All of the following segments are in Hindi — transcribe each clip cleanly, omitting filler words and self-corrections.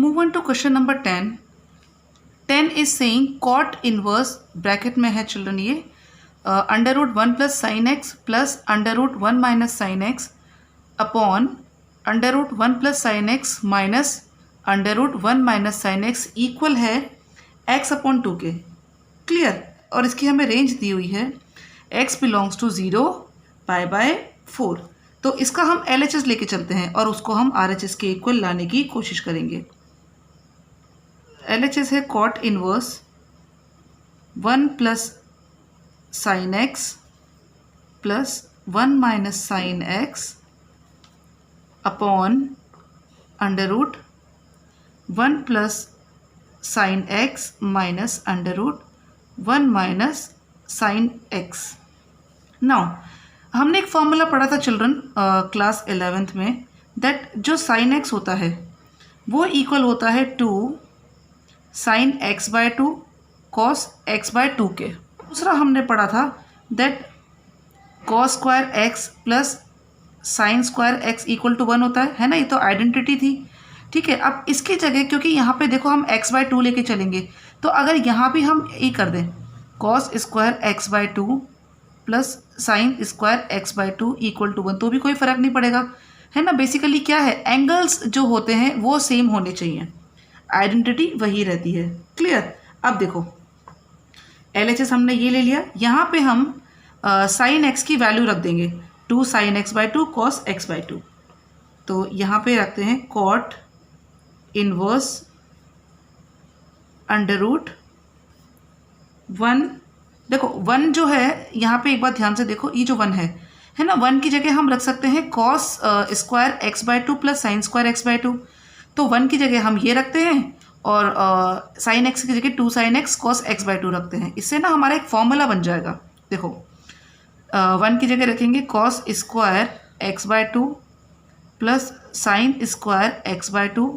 Move on to question number 10. 10 is saying cot inverse bracket में है चिल्ड्रन ये under root 1 plus sine x plus under root 1 minus sine x upon under root 1 plus sine x minus under root 1 minus sine x equal है x अपॉन 2 के. क्लियर. और इसकी हमें रेंज दी हुई है x belongs to 0 pi by 4. तो इसका हम LHS लेके चलते हैं और उसको हम RHS के इक्वल लाने की कोशिश करेंगे. LHS है cot inverse 1 plus sine x plus 1 minus sine x upon under root 1 plus sine x minus under root 1 minus sine x. Now हमने एक फॉर्मूला पढ़ा था चिल्ड्रन क्लास 11th में दैट जो साइन एक्स होता है वो इक्वल होता है to sine x by 2 cos x by 2 के. दूसरा हमने पढ़ा था that cos square x plus sine square x equal to 1 होता है ना. ये तो आइडेंटिटी थी. ठीक है. अब इसकी जगह क्योंकि यहाँ पे देखो हम x बाय 2 लेके चलेंगे तो अगर यहाँ भी हम ये कर दें cos square x by 2 plus sine square x by 2 equal to 1 तो भी कोई फ़र्क नहीं पड़ेगा है ना. बेसिकली क्या है एंगल्स जो होते हैं वो सेम होने चाहिए. आइडेंटिटी वही रहती है. क्लियर. अब देखो LHS हमने ये ले लिया. यहाँ पे हम साइन एक्स की वैल्यू रख देंगे 2 sine x by 2 cos x by 2. तो यहाँ पे रखते हैं कॉट इनवर्स अंडर रूट 1. देखो 1 जो है यहाँ पे एक बार ध्यान से देखो ये जो 1 है ना 1 की जगह हम रख सकते हैं cos square x by 2 plus sine square x by 2. तो 1 की जगह हम ये रखते हैं और साइन एक्स की जगह 2 sine x cos x by 2 रखते हैं. इससे ना हमारा एक फॉर्मूला बन जाएगा. देखो 1 की जगह रखेंगे cos square x by 2 plus sine square x by 2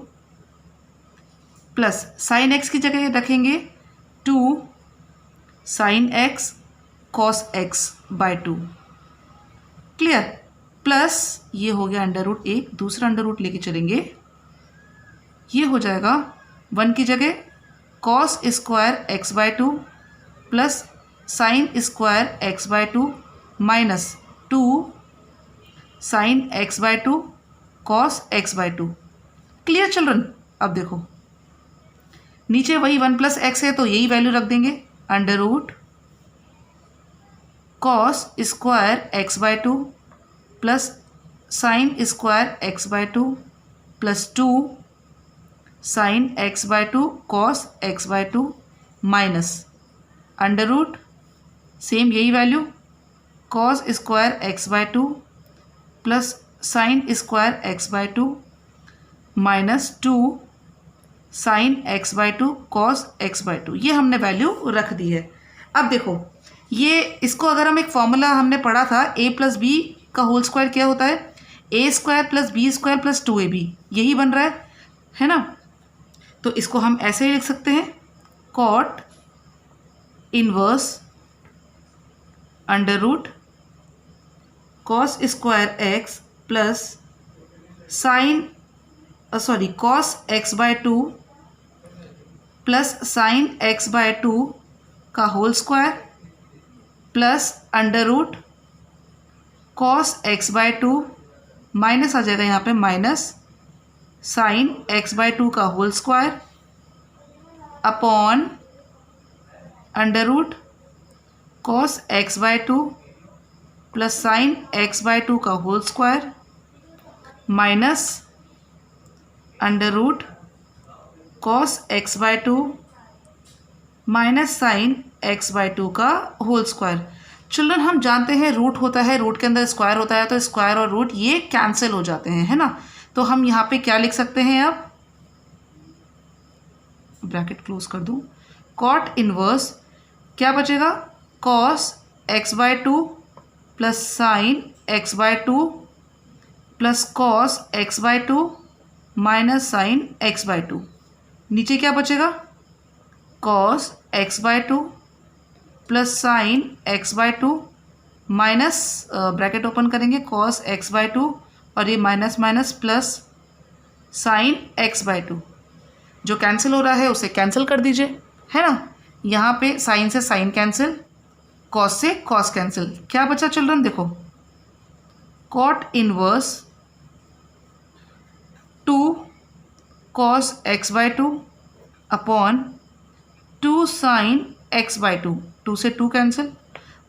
plus sine x की जगह रखेंगे 2 sine x cos x by 2. Clear. Plus ये हो गया अंडर रूट 1. दूसरा अंडर रूट लेके चलेंगे ये हो जाएगा 1 की जगह cos square x by 2 plus sine square x by 2 minus 2 sine x by 2 cos x by 2. Clear children. अब देखो नीचे वही 1 प्लस एक्स है तो यही वैल्यू रख देंगे under root cos square x by 2 plus sine square x by 2 plus 2 sine x by 2 cos x by 2 minus under root same यही value cos square x by 2 plus sine square x by 2 minus 2 sine x by 2 cos x by 2. ये हमने वैल्यू रख दी है. अब देखो ये इसको अगर हम एक फॉर्मूला हमने पढ़ा था a प्लस बी का होल स्क्वायर क्या होता है a square plus B square plus 2ab यही बन रहा है ना. तो इसको हम ऐसे ही लिख सकते हैं cot inverse under root cos square x plus sine cos x by 2 plus sine x by 2 का whole square plus under root cos x by 2 minus आ जाएगा यहाँ पे माइनस साइन एक्स बाय 2 का whole square upon under root cos x by 2 plus sine x by 2 का whole square minus under root cos x by 2 minus sine x by 2 का होल स्क्वायर. चिल्ड्रन हम जानते हैं रूट होता है रूट के अंदर स्क्वायर होता है तो स्क्वायर और रूट ये कैंसिल हो जाते हैं है ना. तो हम यहाँ पे क्या लिख सकते हैं अब ब्रैकेट क्लोज कर दूँ कॉट इनवर्स क्या बचेगा cos x by 2 plus sine x by 2 plus cos x by 2 minus sine x by 2. नीचे क्या बचेगा cos x by 2 plus sine x by 2 minus bracket open करेंगे कॉस एक्स बाय 2 और ये minus minus plus sine x by 2. जो कैंसिल हो रहा है उसे कैंसिल कर दीजिए, है ना। यहाँ पे साइन से साइन कैंसिल, कॉस से कॉस कैंसिल, क्या बचा चिल्ड्रन, देखो cot inverse 2 cos x/2 upon 2 sin x/2, 2 से 2 कैंसिल।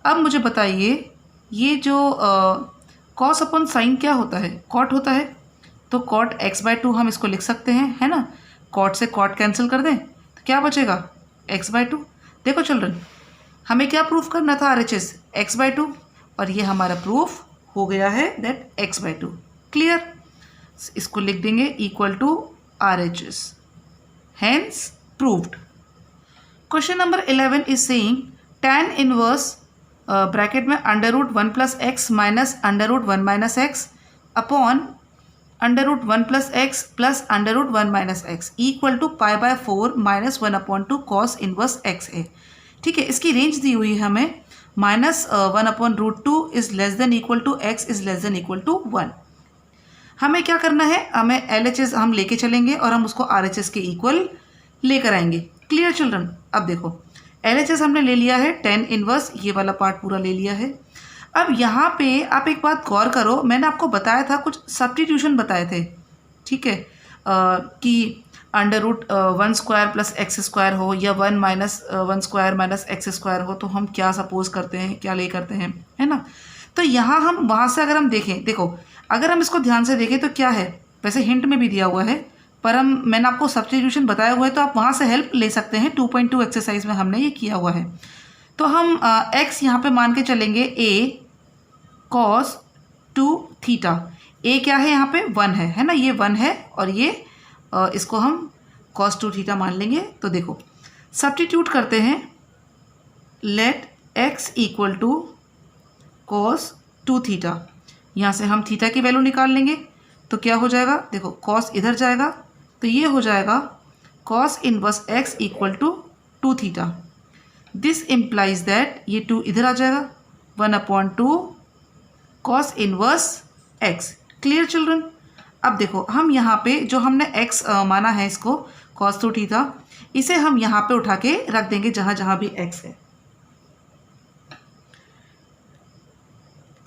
अब मुझे बताइए ये जो कॉस अपॉन साइन क्या होता है, कॉट होता है, तो कॉट x/2 हम इसको लिख सकते हैं, है ना। कॉट से कॉट कैंसिल कर दें तो क्या बचेगा, x/2। देखो चिल्ड्रन, हमें क्या प्रूफ करना था, RHS x/2, और ये हमारा प्रूफ हो गया है दैट x/2। क्लियर, इसको लिख देंगे equal to RHS, hence proved. Question number 11 is saying tan inverse bracket में √1 + x minus √1 minus x upon √1 + x plus √1 minus x equal to π/4 -1/2 cos inverse x है। ठीक है, इसकी रेंज दी हुई है हमें, -1/√2 is less than equal to x is less than equal to 1। हमें क्या करना है, हमें LHS हम लेके चलेंगे और हम उसको RHS के इक्वल लेकर आएंगे। क्लियर चिल्ड्रन, अब देखो LHS हमने ले लिया है, tan इनवर्स ये वाला पार्ट पूरा ले लिया है। अब यहाँ पे आप एक बात गौर करो, मैंने आपको बताया था, कुछ सब्स्टिट्यूशन बताए थे, ठीक है, कि √1² + x² हो या 1 - 1² - x² हो, तो हम क्या सपोज करते हैं, क्या ले करते हैं, है ना। तो यहाँ हम वहाँ से अगर हम देखें, देखो अगर हम इसको ध्यान से देखें तो क्या है, वैसे हिंट में भी दिया हुआ है, पर मैंने आपको सब्स्टिट्यूशन बताया हुआ है, तो आप वहाँ से हेल्प ले सकते हैं। 2.2 एक्सरसाइज में हमने ये किया हुआ है। तो हम x यहाँ पे मान के चलेंगे a cos 2θ। a क्या है यहाँ पे, 1 है ना, ये 1 है, और ये इसको हम cos 2θ मान लेंगे। तो देखो सब्स्टिट्यूट करते हैं, let x equal to cos 2θ, यहाँ से हम थीटा की वैल्यू निकाल लेंगे, तो क्या हो जाएगा, देखो cos इधर जाएगा, तो ये हो जाएगा cos inverse x equal to 2θ। This implies that ये 2 इधर आ जाएगा, 1/2 cos inverse x। Clear children, अब देखो हम यहाँ पे जो हमने x माना है इसको cos 2θ, इसे हम यहाँ पे उठा के रख देंगे जहाँ जहाँ भी x है।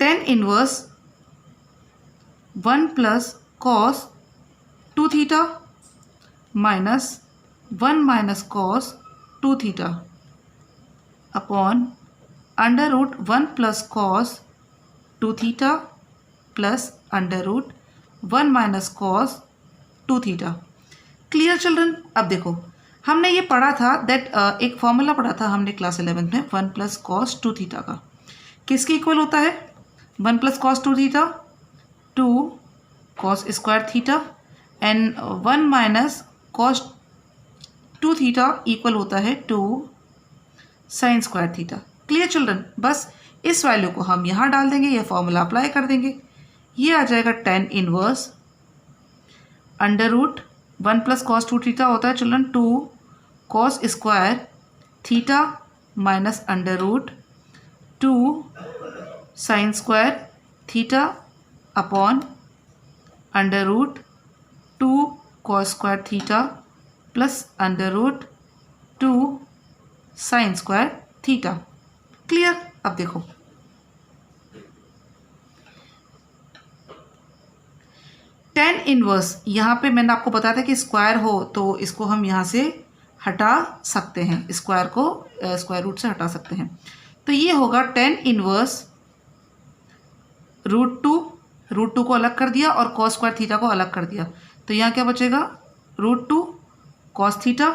tan inverse 1 + cos 2θ minus 1 - cos 2θ upon √1 + cos 2θ plus √1 - cos 2θ। Clear children, अब देखो हमने ये पढ़ा था दैट एक फॉर्मूला पढ़ा था हमने क्लास 11 में, 1 + cos 2θ का किसके इक्वल होता है, 1 + cos 2θ 2 cos square θ and 1 - cos 2θ equal होता है 2 sin स्क्वायर θ। क्लियर चिल्ड्रन, बस इस वैल्यू को हम यहाँ डाल देंगे, ये फॉर्मूला अप्लाई कर देंगे, ये आ जाएगा tan इनवर्स √1 + cos 2θ होता है children 2 cos square θ minus √2 sin square θ upon √2 cos square θ plus √2 sin square θ। Clear, अब देखो tan इनवर्स, यहाँ पे मैंने आपको बताया था कि स्क्वायर हो तो इसको हम यहाँ से हटा सकते हैं, स्क्वायर को स्क्वायर रूट से हटा सकते हैं। तो ये होगा tan इनवर्स √2 को अलग कर दिया और cos स्क्वायर थीटा को अलग कर दिया, तो यहाँ क्या बचेगा, √2 cos theta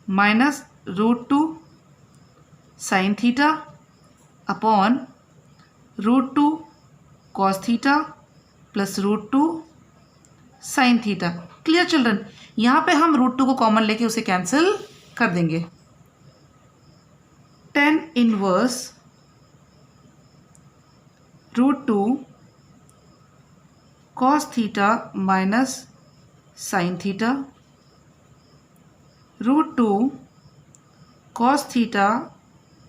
minus √2 sin theta upon √2 cos theta plus √2 sin theta. Clear children, यहाँ पे हम √2 को कॉमन लेके उसे कैंसिल कर देंगे। tan inverse √2 cos theta minus sin theta √2 cos theta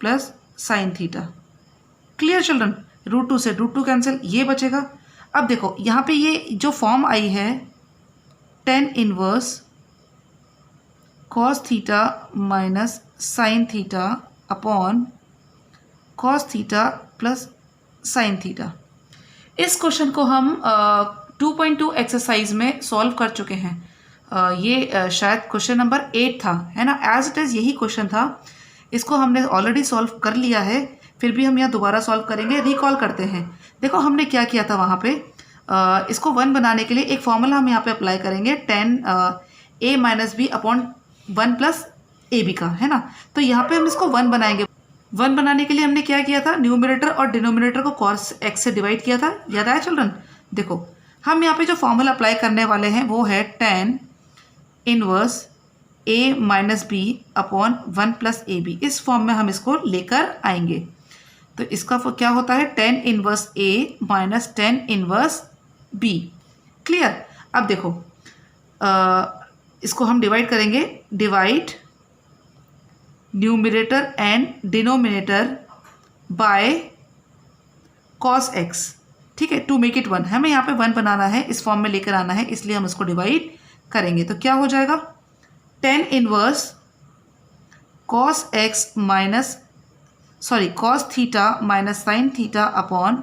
plus sin theta. Clear children, √2 से √2 कैंसिल, ये बचेगा। अब देखो यहाँ पे ये जो फॉर्म आई है tan inverse cos theta minus sine theta upon cos theta plus sine theta. इस क्वेश्चन को हम 2.2 एक्सरसाइज में सॉल्व कर चुके हैं। ये शायद क्वेश्चन नंबर 8 था, है ना। एज इट इज़ यही क्वेश्चन था, इसको हमने ऑलरेडी सॉल्व कर लिया है, फिर भी हम यहाँ दोबारा सॉल्व करेंगे। रिकॉल करते हैं। देखो हमने क्या किया था वहाँ पे, इसको 1 बनाने के लिए एक फॉर्मूला हम यहाँ पे अप्लाई करेंगे, 10 a minus B upon 1 plus A B का, है ना। तो यहाँ पे हम इसको 1 बनाएंगे। 1 बनाने के लिए हमने क्या किया था, न्यूमरेटर और डिनोमिनेटर को cos x से डिवाइड किया था, याद आया चिल्ड्रन। देखो हम यहाँ पे जो फॉर्मूला अप्लाई करने वाले हैं वो है 10 inverse a minus B upon 1 plus A b. इस फॉर्म में हम इसको लेकर आएंगे। तो इसका क्या होता है, 10 inverse a minus 10 inverse b। Clear. अब देखो इसको हम डिवाइड करेंगे, divide numerator and denominator by cos x, ठीक है, टू मेक इट 1। हमें यहाँ पे 1 बनाना है, इस फॉर्म में लेकर आना है, इसलिए हम इसको डिवाइड करेंगे। तो क्या हो जाएगा, 10 inverse cos x minus cos theta minus sine theta upon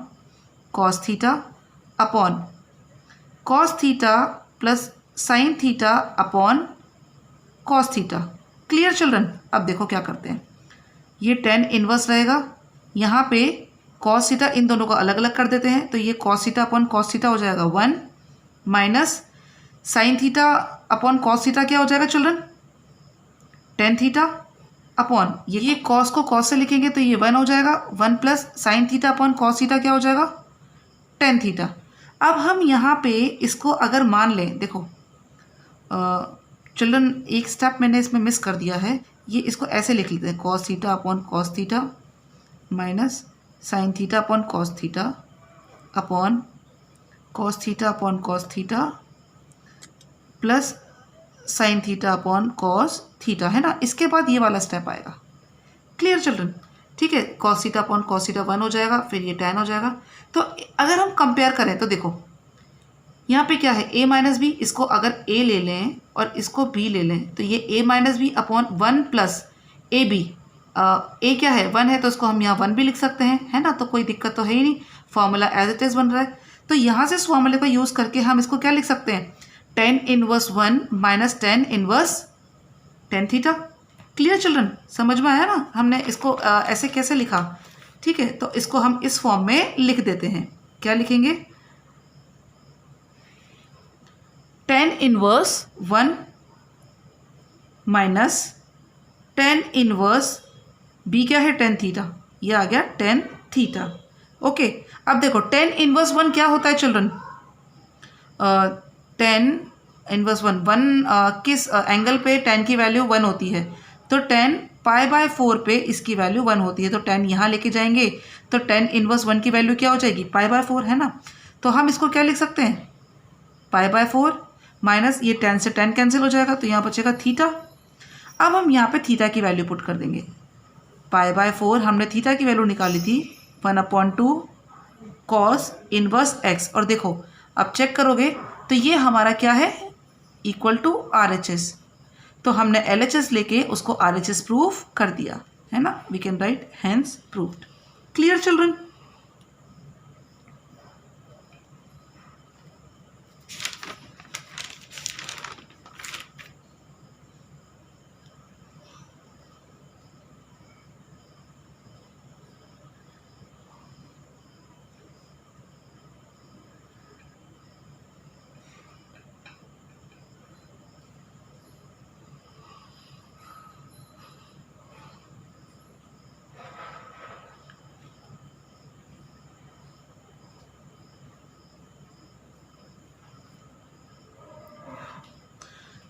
cos theta upon cos theta plus sine theta upon cos theta. Clear children. अब देखो क्या करते हैं, ये 10 इनवर्स रहेगा, यहाँ पे cos थीटा इन दोनों को अलग अलग कर देते हैं, तो ये cos theta upon cos theta हो जाएगा 1 minus sine theta upon cos theta क्या हो जाएगा चिल्ड्रन, 10 थीटा अपॉन ये cos को cos से लिखेंगे तो ये 1 हो जाएगा, 1 plus sine theta upon cos theta क्या हो जाएगा, 10 थीटा। अब हम यहाँ पे इसको अगर मान लें, देखो चिल्ड्रन एक स्टेप मैंने इसमें मिस कर दिया है, ये इसको ऐसे लिख लेते हैं, cos theta upon cos theta minus sine theta upon cos theta upon cos theta upon cos theta plus sine theta upon cos theta, है ना। इसके बाद ये वाला स्टेप आएगा। क्लियर चिल्ड्रन, ठीक है। cos theta upon cos theta 1 हो जाएगा, फिर ये 10 हो जाएगा। तो अगर हम कंपेयर करें तो देखो यहाँ पे क्या है, a माइनस बी, इसको अगर a ले लें और इसको b ले लें तो ये a minus B upon 1 plus A b. a क्या है, 1 है, तो इसको हम यहाँ 1 भी लिख सकते हैं, है ना। तो कोई दिक्कत तो है ही नहीं, फॉर्मूला एज इट इज़ बन रहा है। तो यहाँ से इस फॉर्मूले को यूज़ करके हम इसको क्या लिख सकते हैं, 10 inverse 1 minus 10 inverse 10 theta. Clear children, समझ में आया ना हमने इसको ऐसे कैसे लिखा, ठीक है। तो इसको हम इस फॉर्म में लिख देते हैं। क्या लिखेंगे, 10 इनवर्स 1 माइनस 10 इनवर्स b क्या है, 10 थीटा, ये आ गया 10 थीटा। ओके। अब देखो 10 इनवर्स 1 क्या होता है चिल्ड्रन, 10 इनवर्स 1 किस एंगल पे 10 की वैल्यू 1 होती है, तो 10 π/4 पे इसकी वैल्यू 1 होती है। तो 10 यहाँ लेके जाएंगे तो 10 इनवर्स 1 की वैल्यू क्या हो जाएगी, π/4, है ना। तो हम इसको क्या लिख सकते हैं, π/4 माइनस ये 10 से 10 कैंसिल हो जाएगा, तो यहाँ बचेगा थीटा। अब हम यहाँ पे थीटा की वैल्यू पुट कर देंगे, π/4 हमने थीटा की वैल्यू निकाली थी 1/2 cos इनवर्स x। और देखो अब चेक करोगे तो ये हमारा क्या है, इक्वल टू RHS। तो हमने LHS लेके उसको RHS प्रूफ कर दिया, है ना। We can write hence proved. Clear children.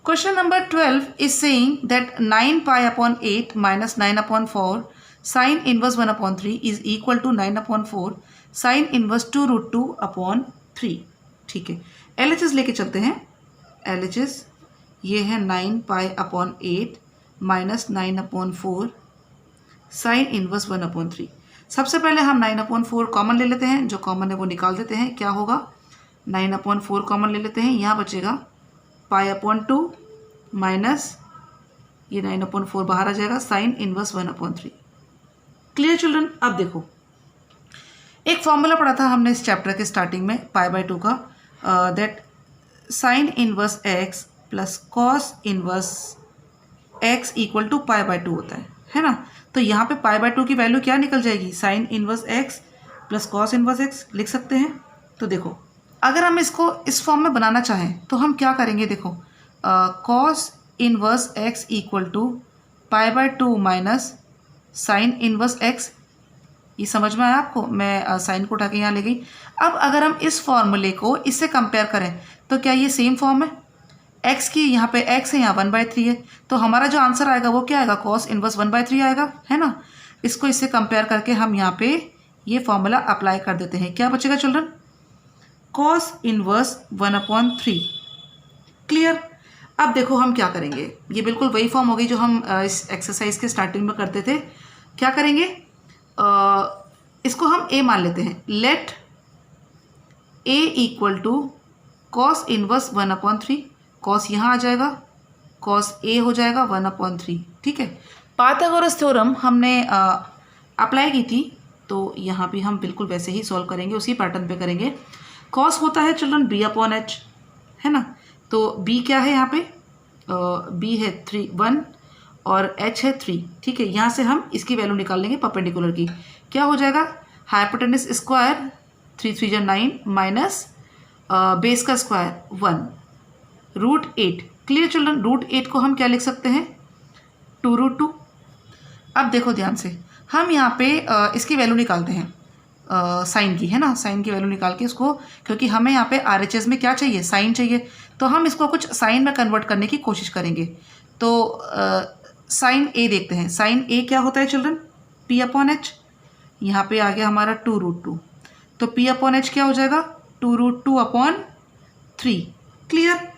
Question number 12 is saying that 9 pi upon 8 minus 9 upon 4 sin inverse 1 upon 3 is equal to 9 upon 4 sin inverse 2 root 2 upon 3। ठीक है, LHS लेके चलते हैं। LHS ये है 9 pi upon 8 minus 9 upon 4 sin inverse 1 upon 3। सबसे पहले हम 9 upon 4 कॉमन ले लेते हैं, जो कॉमन है वो निकाल देते हैं। क्या होगा, 9 upon 4 कॉमन ले लेते हैं, यहाँ बचेगा पाई अपॉन 2 माइनस ये 9/4 बाहर आ जाएगा, साइन इनवर्स 1/3। Clear children? अब देखो, एक फॉर्मूला पढ़ा था हमने इस चैप्टर के स्टार्टिंग में π/2 का, that sine inverse x plus cos inverse x equal to π/2 होता है ना। तो यहाँ पे π/2 की वैल्यू क्या निकल जाएगी, sign inverse x plus cos inverse x लिख सकते हैं। तो देखो, अगर हम इसको इस फॉर्म में बनाना चाहें तो हम क्या करेंगे, देखो cos inverse x equal to π/2 minus sine inverse x। ये समझ में आया आपको? मैं साइन को उठा के यहाँ ले गई। अब अगर हम इस फॉर्मूले को इससे कंपेयर करें तो क्या ये सेम फॉर्म है? x की यहाँ पे x है, यहाँ 1/3 है, तो हमारा जो आंसर आएगा वो क्या आएगा, कॉस इनवर्स 1/3 आएगा, है ना। इसको इससे कंपेयर करके हम यहाँ पे ये फॉर्मूला अप्लाई कर देते हैं। क्या बचेगा चिल्ड्रन, कॉस इनवर्स 1/3। क्लियर? अब देखो हम क्या करेंगे, ये बिल्कुल वही फॉर्म हो गई जो हम इस एक्सरसाइज के स्टार्टिंग में करते थे। क्या करेंगे, इसको हम a मान लेते हैं। Let a equal to cos inverse 1/3, cos यहाँ आ जाएगा, कॉस a हो जाएगा 1/3। ठीक है, पाइथागोरस थ्योरम हमने अप्लाई की थी, तो यहाँ भी हम बिल्कुल वैसे ही सॉल्व करेंगे, उसी पैटर्न पे करेंगे। कॉस होता है चिल्ड्रन b/h, है ना। तो b क्या है यहाँ पे, b है 1 और h है 3। ठीक है, यहाँ से हम इसकी वैल्यू निकाल लेंगे परपेंडिकुलर की। क्या हो जाएगा, हाइपोटेनस स्क्वायर 3 3 9 माइनस बेस का स्क्वायर 1 √8। Clear children? √8 को हम क्या लिख सकते हैं, 2√2। अब देखो ध्यान से, हम यहाँ पे इसकी वैल्यू निकालते हैं साइन की, है ना। साइन की वैल्यू निकाल के इसको, क्योंकि हमें यहाँ पे RHS में क्या चाहिए, साइन चाहिए, तो हम इसको कुछ साइन में कन्वर्ट करने की कोशिश करेंगे। तो साइन a देखते हैं। साइन a क्या होता है चिल्ड्रन, p/h। यहाँ पे आ गया हमारा 2√2, तो p/h क्या हो जाएगा, 2√2/3। क्लियर?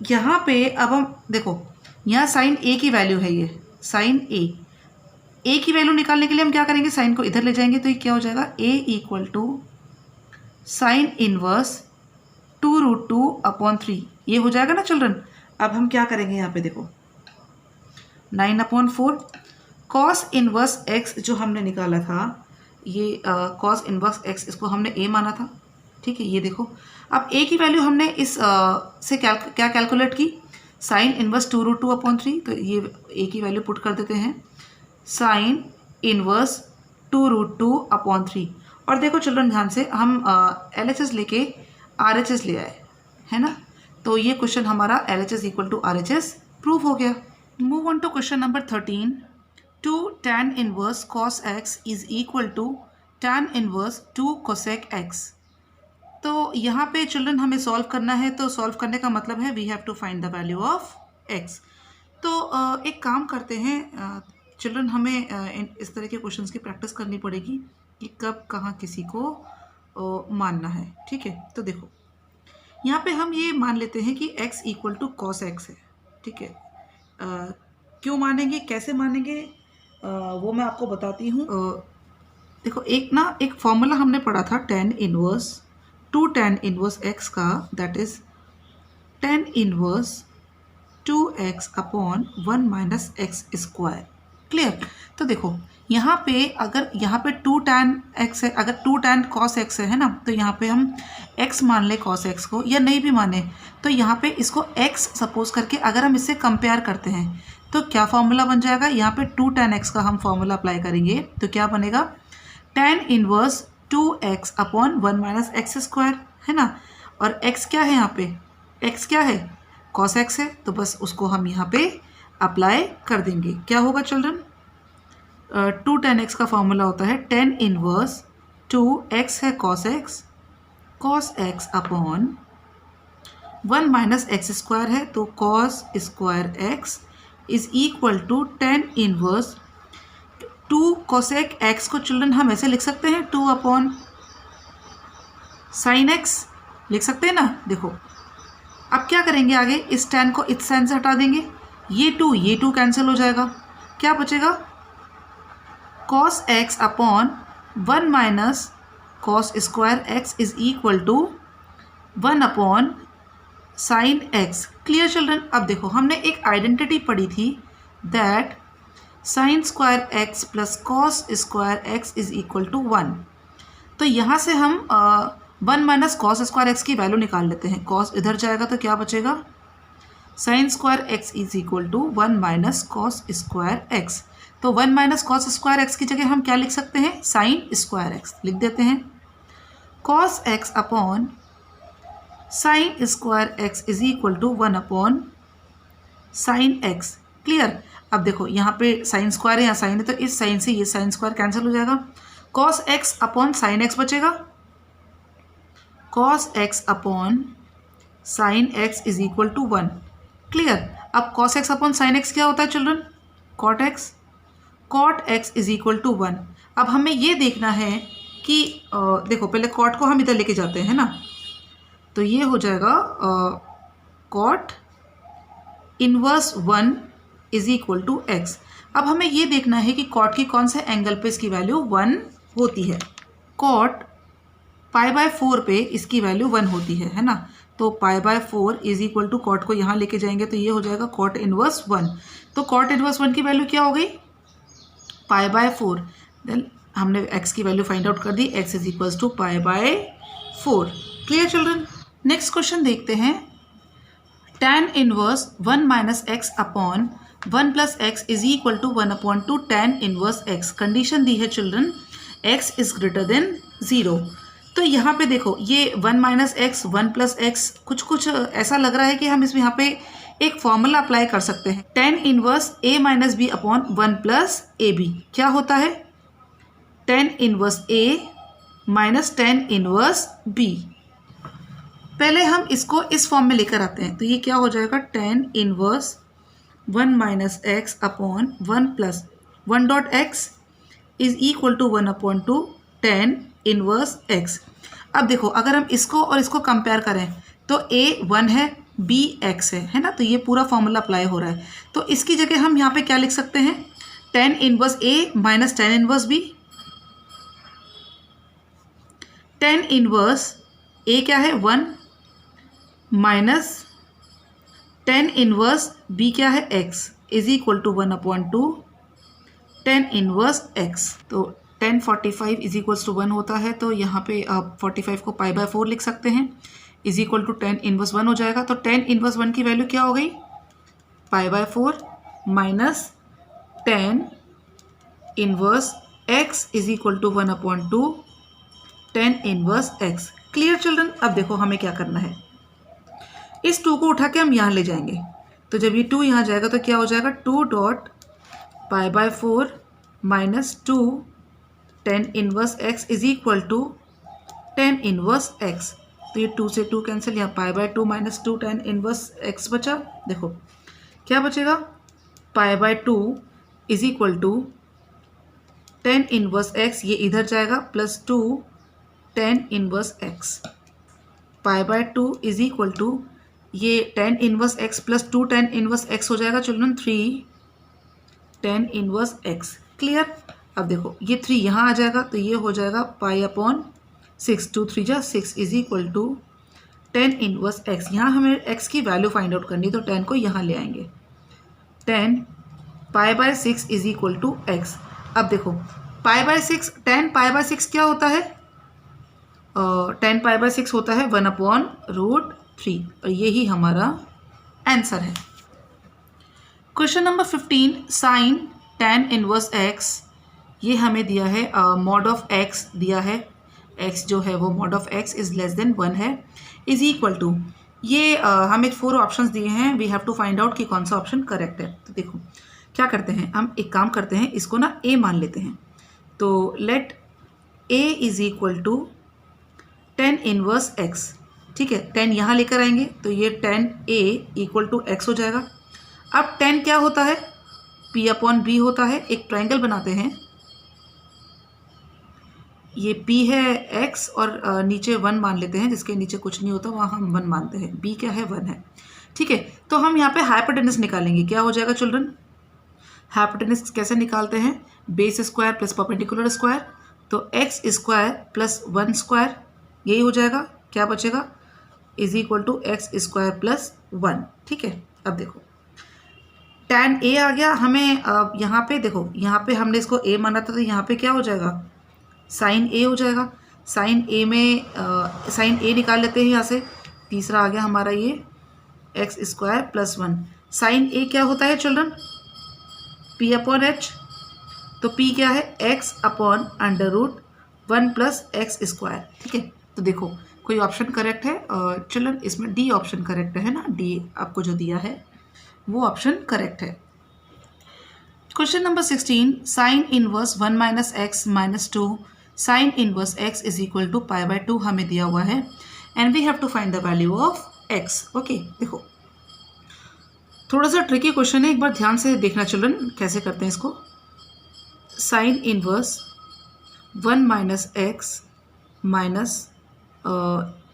यहाँ पे अब हम देखो, यहाँ साइन a की वैल्यू है, ये साइन a की वैल्यू निकालने के लिए हम क्या करेंगे, साइन को इधर ले जाएंगे, तो ये क्या हो जाएगा, a equal to sine inverse 2√2/3। ये हो जाएगा ना चिल्ड्रन। अब हम क्या करेंगे, यहाँ पे देखो 9/4 कॉस इनवर्स x जो हमने निकाला था, ये कॉस इनवर्स x, इसको हमने a माना था। ठीक है, ये देखो, अब a की वैल्यू हमने इस से क्या कैलकुलेट की, साइन इनवर्स 2√2/3। तो ये a की वैल्यू पुट कर देते हैं, साइन इनवर्स 2√2/3। और देखो चिल्ड्रन ध्यान से, हम LHS लेके RHS ले आए, है ना। तो ये क्वेश्चन हमारा LHS equal to RHS prove हो गया। Move on to question number 13। 2 tan inverse cos x is equal to tan inverse 2 cosec x। तो यहाँ पे चिल्ड्रन हमें सॉल्व करना है, तो सॉल्व करने का मतलब है we have to find the value of x। तो एक काम करते हैं चिल्ड्रन, हमें इस तरह के क्वेश्चंस की प्रैक्टिस करनी पड़ेगी कि कब कहाँ किसी को मानना है। ठीक है, तो देखो यहाँ पे हम ये मान लेते हैं कि x equal to cos x है। ठीक है, क्यों मानेंगे, कैसे मानेंगे, वो मैं आपको बताती हूँ। देखो एक फॉर्मूला हमने पढ़ा था tan inverse 2 tan inverse x का, that is tan inverse 2x/1 minus x square. Clear? तो देखो यहाँ पे अगर यहाँ पे 2 tan x है, अगर 2 tan cos x है ना, तो यहाँ पे हम x मान ले cos x को, या नहीं भी माने तो यहाँ पे इसको x सपोज करके अगर हम इससे कंपेयर करते हैं तो क्या फॉर्मूला बन जाएगा, यहाँ पे 2 tan x का हम फॉर्मूला अप्लाई करेंगे तो क्या बनेगा, tan inverse 2x/1 minus x square, है ना। और x क्या है, यहाँ पे x क्या है, cos x है, तो बस उसको हम यहाँ पे अप्लाई कर देंगे। क्या होगा चिल्ड्रन, 2 tan x का फॉर्मूला होता है tan इनवर्स 2x है cos x/1 minus x square है, तो cos square x is equal to tan inverse 2 cosec x को चिल्ड्रन हम ऐसे लिख सकते हैं 2 sin x लिख सकते हैं ना। देखो अब क्या करेंगे, आगे इस tan को इस साइन से हटा देंगे, ये 2 कैंसिल हो जाएगा, क्या बचेगा, cos x/1 minus cos square x is equal to 1 sin x। Clear children? अब देखो हमने एक आइडेंटिटी पढ़ी थी that sine square x plus cos square x is equal to 1। तो यहाँ से हम 1 माइनस कॉस स्क्वायर एक्स की वैल्यू निकाल लेते हैं। कॉस इधर जाएगा तो क्या बचेगा, sine square x is equal to 1 minus cos square x. तो 1 माइनस कॉस स्क्वायर एक्स की जगह हम क्या लिख सकते हैं, साइन स्क्वायर एक्स लिख देते हैं। Cos x upon sine square x is equal to 1 upon sine x. Clear. अब देखो यहाँ पे साइन स्क्वायर है, यहाँ साइन है, तो इस साइन से ये साइन स्क्वायर कैंसिल हो जाएगा। Cos x upon sine x बचेगा। Cos x upon sine x is equal to 1। Clear. अब cos x upon sine x क्या होता है children, cot x. Cot x is equal to 1। अब हमें ये देखना है कि देखो पहले कॉट को हम इधर लेके जाते हैं ना, तो ये हो जाएगा cot inverse 1 is equal to x. अब हमें ये देखना है कि कॉट की कौन से एंगल पे इसकी वैल्यू 1 होती है। कॉट π/4 पे इसकी वैल्यू 1 होती है ना। तो π/4 इज इक्वल टू कॉट को यहाँ लेके जाएंगे तो ये हो जाएगा कॉट इनवर्स 1। तो कॉट इनवर्स 1 की वैल्यू क्या हो गई, π/4। देन हमने x की वैल्यू फाइंड आउट कर दी, x is equals to π/4। Clear children. Next question देखते हैं। tan inverse 1 minus x upon 1 plus x is equal to 1 upon 2 tan inverse x। Condition दी है children x is greater than 0। तो यहाँ पे देखो ये 1 माइनस एक्स 1 प्लस एक्स कुछ ऐसा लग रहा है कि हम इसमें यहाँ पे एक फॉर्मूला अप्लाई कर सकते हैं। tan inverse a minus B upon 1 plus A b क्या होता है, tan inverse a minus tan inverse b। पहले हम इसको इस फॉर्म में लेकर आते हैं तो ये क्या हो जाएगा, tan inverse 1 minus x upon 1 plus 1 dot x is equal to 1 upon 2 tan inverse x। अब देखो अगर हम इसको और इसको कंपेयर करें तो a 1 है, b x है ना। तो ये पूरा फॉर्मूला अप्लाई हो रहा है। तो इसकी जगह हम यहाँ पे क्या लिख सकते हैं, tan inverse a minus tan inverse b। tan inverse a क्या है 1 माइनस tan इनवर्स b क्या है x is equal to 1 upon 2 tan inverse x। तो tan 45 इज इक्वल्स टू 1 होता है, तो यहाँ पे आप 45 को π/4 लिख सकते हैं, is equal to tan inverse 1 हो जाएगा। तो tan इनवर्स 1 की वैल्यू क्या हो गई, π/4 minus tan inverse x is equal to 1 upon 2 tan inverse x। Clear children. अब देखो हमें क्या करना है, इस 2 को उठा के हम यहाँ ले जाएंगे। तो जब ये 2 यहाँ जाएगा तो क्या हो जाएगा, 2 dot π/4 minus 2 tan inverse x is equal to tan inverse x। तो ये 2 से 2 कैंसिल, यहाँ π/2 माइनस 2 tan इनवर्स x बचा। देखो क्या बचेगा, π/2 is equal to tan inverse x, ये इधर जाएगा, plus 2 tan inverse x। π/2 is equal to ये tan inverse x plus 2 tan inverse x हो जाएगा children 3 tan inverse x। Clear. अब देखो ये 3 यहाँ आ जाएगा तो ये हो जाएगा π/6, 2 3 जा 6 is equal to tan inverse x। यहाँ हमें x की वैल्यू फाइंड आउट करनी, तो tan को यहाँ ले आएंगे, tan π/6 is equal to x। अब देखो π/6 tan π/6 क्या होता है, tan π/6 होता है 1 अपॉन √3, और यही हमारा आंसर है। Question number 15 sine tan inverse x, ये हमें दिया है मॉड ऑफ x दिया है, x जो है वो mod of x is less than 1 है, इज इक्वल टू ये हमें 4 ऑप्शंस दिए हैं, we have to find out कि कौन सा ऑप्शन करेक्ट है। तो देखो क्या करते हैं, हम एक काम करते हैं, इसको ना a मान लेते हैं। तो let a is equal to tan inverse x। ठीक है, tan यहाँ लेकर आएंगे तो ये tan a equal to x हो जाएगा। अब tan क्या होता है, p अपॉन b होता है। एक ट्राइंगल बनाते हैं, ये p है x और नीचे 1 मान लेते हैं, जिसके नीचे कुछ नहीं होता वहाँ हम 1 मानते हैं, b क्या है 1 है। ठीक है, तो हम यहाँ पे हाइपोटेनस निकालेंगे। क्या हो जाएगा चिल्ड्रन, हाइपोटेनस कैसे निकालते हैं, base square plus perpendicular square. तो x स्क्वायर प्लस 1 स्क्वायर यही हो जाएगा, क्या बचेगा, is equal to x square plus 1। ठीक है, अब देखो tan A आ गया हमें। यहाँ पे देखो, यहाँ पे हमने इसको A माना था, तो यहाँ पे क्या हो जाएगा, साइन A हो जाएगा। साइन A में साइन A निकाल लेते हैं यहाँ से। तीसरा आ गया हमारा ये x square plus 1। Sine A क्या होता है चिल्ड्रन, P अपॉन H। तो P क्या है, x upon under root 1 plus x square. ठीक है, तो देखो कोई ऑप्शन करेक्ट है चिल्ड्रन, इसमें डी ऑप्शन करेक्ट है ना, डी आपको जो दिया है वो ऑप्शन करेक्ट है। Question number 16, sine inverse 1 minus x minus 2 sine inverse x is equal to pi by 2 हमें दिया हुआ है and we have to find the value of x. Okay, देखो थोड़ा सा ट्रिकी क्वेश्चन है, एक बार ध्यान से देखना चिल्ड्रन कैसे करते हैं इसको। Sign inverse 1 minus x minus,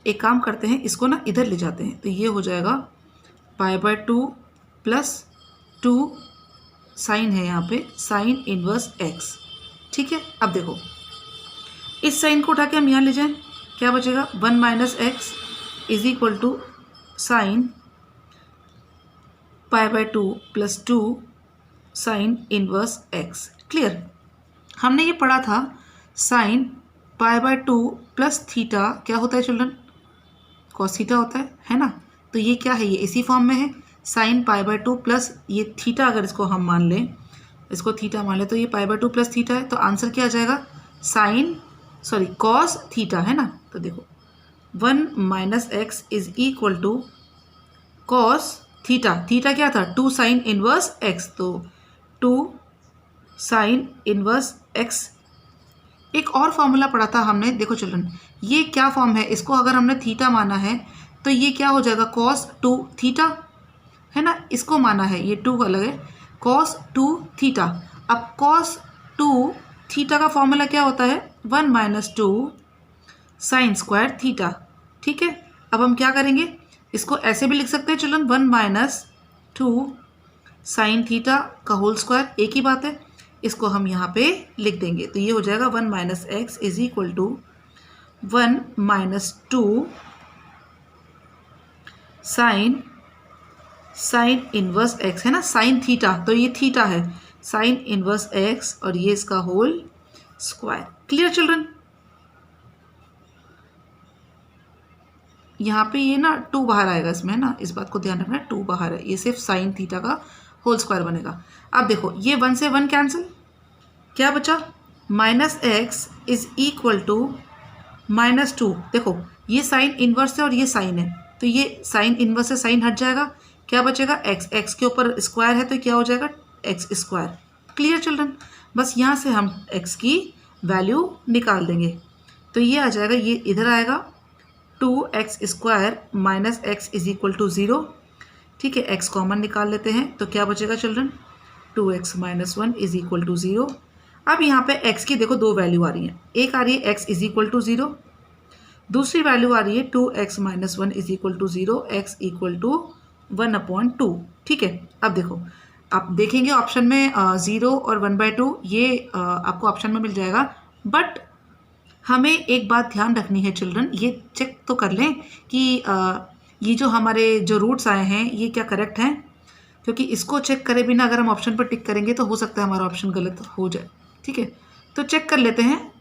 एक काम करते हैं इसको ना इधर ले जाते हैं, तो ये हो जाएगा पाई बाय 2 प्लस 2 साइन है यहाँ पे साइन इनवर्स एक्स। ठीक है, अब देखो इस साइन को उठा के हम यहाँ ले जाएं, क्या बचेगा, 1 minus x is equal to sine pi by 2 plus 2 sine inverse x. Clear, हमने ये पढ़ा था sine pi by 2 plus theta क्या होता है चिल्ड्रन, कॉस थीटा होता है ना। तो ये क्या है, ये इसी फॉर्म में है, साइन पाई बाय 2 प्लस ये थीटा, अगर इसको हम मान लें, इसको थीटा मान लें, तो ये पाई बाय 2 प्लस थीटा है। तो आंसर क्या आ जाएगा, कॉस थीटा है ना। तो देखो 1 minus x is equal to cos theta, theta क्या था, 2 साइन इनवर्स एक्स, तो 2 साइन इनवर्स एक्स। एक और फॉर्मूला पढ़ा था हमने, देखो चिल्ड्रन ये क्या फॉर्म है, इसको अगर हमने थीटा माना है तो ये क्या हो जाएगा, कॉस 2 थीटा है ना, इसको माना है, ये 2 अलग है, कॉस 2 थीटा। अब कॉस 2 थीटा का फॉर्मूला क्या होता है, 1 माइनस 2 साइन स्क्वायर थीटा। ठीक है, अब हम क्या करेंगे, इसको ऐसे भी लिख सकते हैं चिल्ड्रन, 1 माइनस 2 साइन थीटा का होल स्क्वायर, एक ही बात है, इसको हम यहाँ पे लिख देंगे। तो ये हो जाएगा 1 minus x is equal to 1 minus 2 sine inverse x है ना, साइन थीटा, तो ये थीटा है, साइन इनवर्स एक्स और ये इसका होल स्क्वायर। क्लियर चिल्ड्रन, यहाँ पे ये ना 2 बाहर आएगा इसमें ना, इस बात को ध्यान रखना, 2 बाहर है, ये सिर्फ साइन थीटा का होल स्क्वायर बनेगा। अब देखो ये 1 से 1 कैंसिल, क्या बचा, minus x is equal to minus 2। देखो ये साइन इनवर्स है और ये साइन है, तो ये साइन इनवर्स से साइन हट जाएगा, क्या बचेगा, एक्स, एक्स के ऊपर स्क्वायर है तो क्या हो जाएगा, एक्स स्क्वायर। क्लियर चिल्ड्रन, बस यहाँ से हम एक्स की वैल्यू निकाल देंगे, तो ये आ जाएगा, ये इधर आएगा 2x square minus x is equal to 0। ठीक है, x कॉमन निकाल लेते हैं, तो क्या बचेगा children, 2x minus 1 is equal to 0। अब यहाँ पे x की देखो 2 वैल्यू आ रही हैं, एक आ रही है x इज इक्वल टू 0, दूसरी वैल्यू आ रही है 2x minus 1 is equal to 0, x equal to 1/2। ठीक है, अब देखो आप देखेंगे ऑप्शन में 0 और 1/2 ये आपको ऑप्शन में मिल जाएगा, बट हमें एक बात ध्यान रखनी है चिल्ड्रन, ये चेक तो कर लें कि ये जो हमारे जो रूट्स आए हैं ये क्या करेक्ट हैं, क्योंकि इसको चेक करे बिना अगर हम ऑप्शन पर टिक करेंगे तो हो सकता है हमारा ऑप्शन गलत हो जाए। ठीक है, तो चेक कर लेते हैं,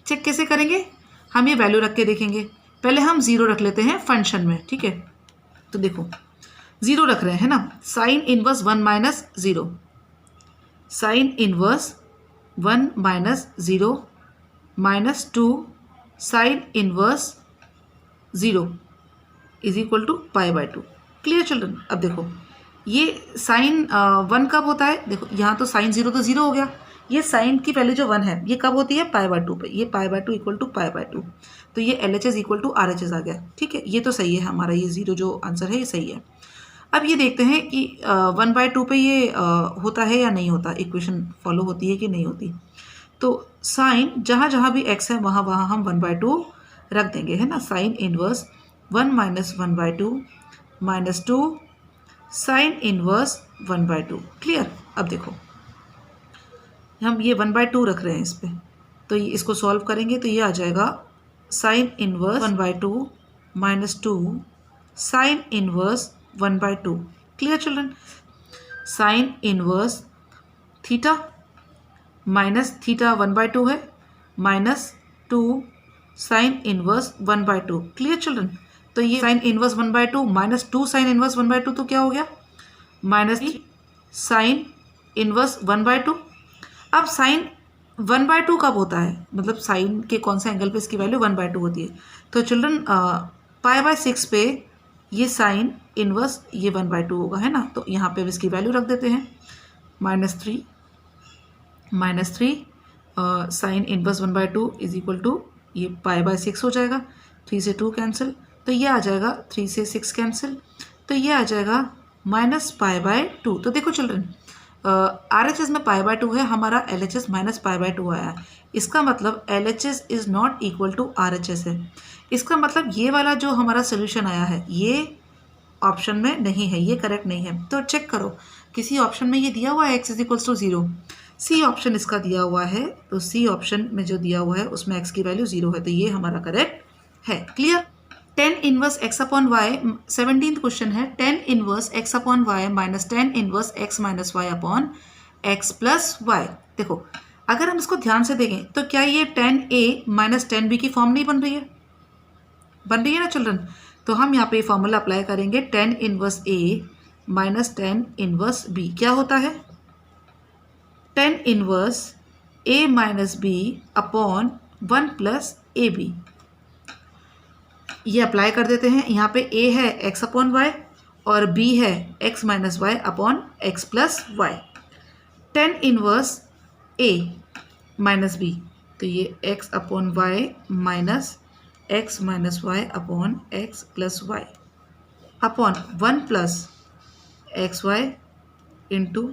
चेक कैसे करेंगे, हम ये वैल्यू रख के देखेंगे। पहले हम 0 रख लेते हैं फंक्शन में। ठीक है, तो देखो 0 रख रहे हैं ना, sine inverse 1 minus 0, sine inverse 1 minus 0 minus 2 sine inverse 0 is equal to pi by 2। Clear children, अब देखो ये साइन 1 कब होता है, देखो यहाँ तो साइन 0 तो 0 हो गया, ये साइन की वैल्यू जो 1 है ये कब होती है, पाई बाय 2 पे, ये pi by 2 equal to pi by 2, तो ये LHS इक्वल टू RHS आ गया। ठीक है, ये तो सही है हमारा, ये 0 जो आंसर है ये सही है। अब ये देखते हैं कि 1/2 पे ये होता है या नहीं होता, इक्वेशन फॉलो होती है कि नहीं होती। तो साइन जहाँ जहाँ भी x है वहाँ वहाँ हम 1/2 रख देंगे, है ना, sine inverse 1 minus 1/2 minus 2 sine inverse 1/2। Clear, अब देखो हम ये 1/2 रख रहे हैं इस पर, तो ये इसको सॉल्व करेंगे तो ये आ जाएगा sign inverse 1/2 minus 2 sine inverse 1/2। Clear children, sine inverse theta minus theta 1/2 है minus 2 sine inverse 1/2। Clear children? तो ये sign inverse 1/2 minus 2 sine inverse 1/2 तो क्या हो गया? Minus sine inverse 1/2। अब साइन 1/2 कब होता है? मतलब साइन के कौन से एंगल पे इसकी वैल्यू 1/2 होती है? तो चिल्ड्रन π/6 पे ये साइन इनवर्स ये 1/2 होगा, है ना? तो यहाँ पे इसकी वैल्यू रख देते हैं -3 sine inverse 1/2 is equal to ये π/6 हो जाएगा। 3 से 2 कैंसिल, तो ये आ जाएगा 3 से 6 कैंसिल, तो ये आ जाएगा -π/2। तो देखो चिल्ड्रन, RHS में π/2 है, हमारा LHS -π/2 आया है। इसका मतलब LHS is not equal to RHS है। इसका मतलब ये वाला जो हमारा सोल्यूशन आया है ये ऑप्शन में नहीं है, ये करेक्ट नहीं है। तो चेक करो, किसी ऑप्शन में ये दिया हुआ है x is equals to 0। C option इसका दिया हुआ है, तो सी ऑप्शन में जो दिया हुआ है उसमें x की वैल्यू 0 है, तो ये हमारा करेक्ट है। Clear? tan inverse x upon y 17th question है। tan inverse x upon y minus tan inverse x minus y upon x plus y. देखो, अगर हम इसको ध्यान से देखें तो क्या ये tan a minus tan b की फॉर्म नहीं बन रही है? बन रही है ना चिल्ड्रन? तो हम यहाँ पे फॉर्मूला अप्लाई करेंगे, tan inverse a minus tan inverse b क्या होता है? tan inverse a minus b upon 1 plus A b. ये अप्लाई कर देते हैं। यहाँ पे a है x अपॉन वाई और b है x minus y upon x plus y. tan inverse a minus b, तो ये x upon y minus x minus y upon x plus y upon 1 plus x y into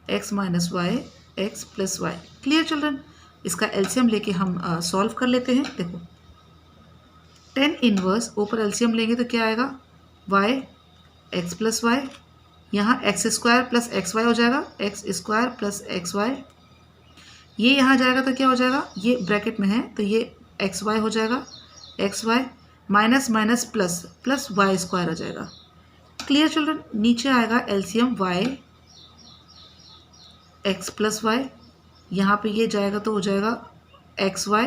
x minus y x plus y. Clear children? इसका एलसीएम लेके हम सॉल्व कर लेते हैं। देखो, tan इनवर्स ऊपर एलसीएम लेंगे तो क्या आएगा? y x प्लस वाई, यहाँ x square plus x y हो जाएगा, x square plus x y. ये यहाँ जाएगा तो क्या हो जाएगा? ये ब्रैकेट में है तो ये एक्स वाई हो जाएगा, x y minus minus plus plus y square हो जाएगा। Clear children? नीचे आएगा LCM y x plus y, यहाँ पे ये जाएगा तो हो जाएगा x y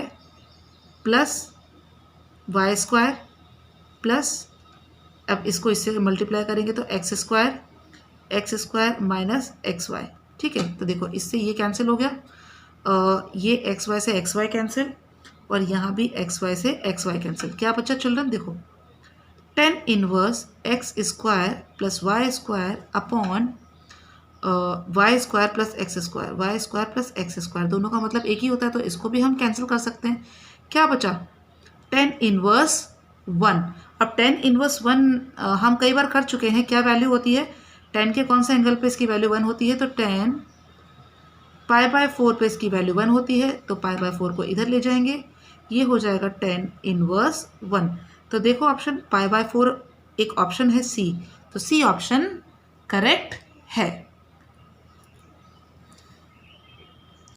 plus y square plus, अब इसको इससे मल्टीप्लाई करेंगे तो x square minus x y. ठीक है, तो देखो इससे ये कैंसिल हो गया, ये एक्स वाई से एक्स वाई कैंसिल और यहाँ भी एक्स वाई से एक्स वाई कैंसिल। क्या बचा चिल्ड्रन? देखो, tan inverse x square plus y square upon y square plus x square, y square plus x square, दोनों का मतलब एक ही होता है तो इसको भी हम कैंसिल कर सकते हैं। क्या बचा? tan inverse 1। अब tan इनवर्स 1 हम कई बार कर चुके हैं। क्या वैल्यू होती है? tan के कौन सा एंगल पे इसकी वैल्यू 1 होती है? तो tan π/4 पे इसकी वैल्यू 1 होती है, तो π/4 को इधर ले जाएंगे, ये हो जाएगा tan इनवर्स 1। तो देखो ऑप्शन π/4 एक ऑप्शन है सी, तो सी ऑप्शन करेक्ट है।